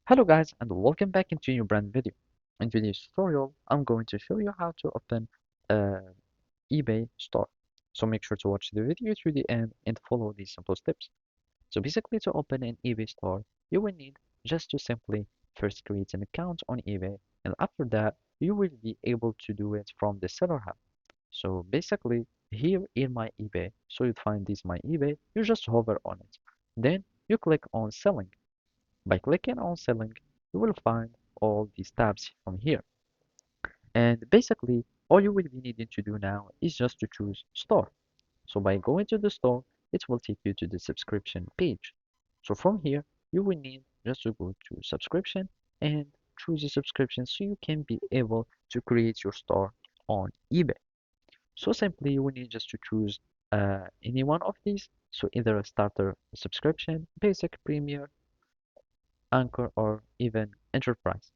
Hello guys and welcome back into a new brand video. In today's tutorial, I'm going to show you how to open a eBay store. So make sure to watch the video to the end and follow these simple steps. So basically to open an eBay store, you will need just to simply first create an account on eBay, and after that you will be able to do it from the seller hub. So basically here in my eBay, so you'd find this my eBay, you just hover on it. Then you click on selling. By clicking on selling, you will find all these tabs from here. And basically, all you will be needing to do now is just to choose store. So by going to the store, it will take you to the subscription page. So from here, you will need just to go to subscription and choose a subscription so you can be able to create your store on eBay. So simply, you will need just to choose any one of these. So either a starter subscription, basic, premier, anchor, or even enterprise.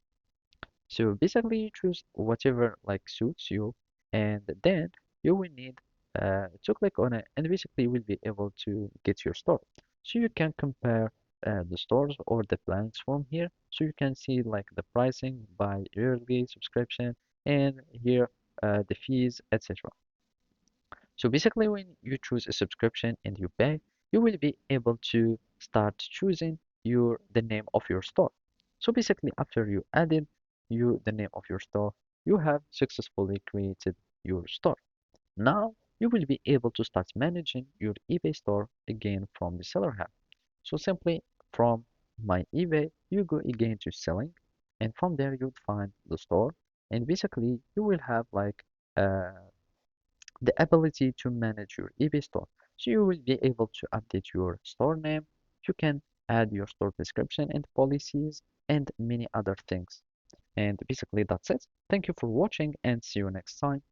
So basically you choose whatever like suits you, and then you will need to click on it, and basically you will be able to get your store. So you can compare the stores or the plans from here. So you can see like the pricing by yearly subscription, and here the fees, etc. So basically when you choose a subscription and you pay, you will be able to start choosing the name of your store. So basically after you added the name of your store, you have successfully created your store. Now you will be able to start managing your eBay store again from the seller hub. So simply from my eBay, you go again to selling, and from there you'll find the store, and basically you will have like uh, the ability to manage your eBay store. So you will be able to update your store name, you can add your store description and policies, and many other things. And basically that's it. Thank you for watching and see you next time.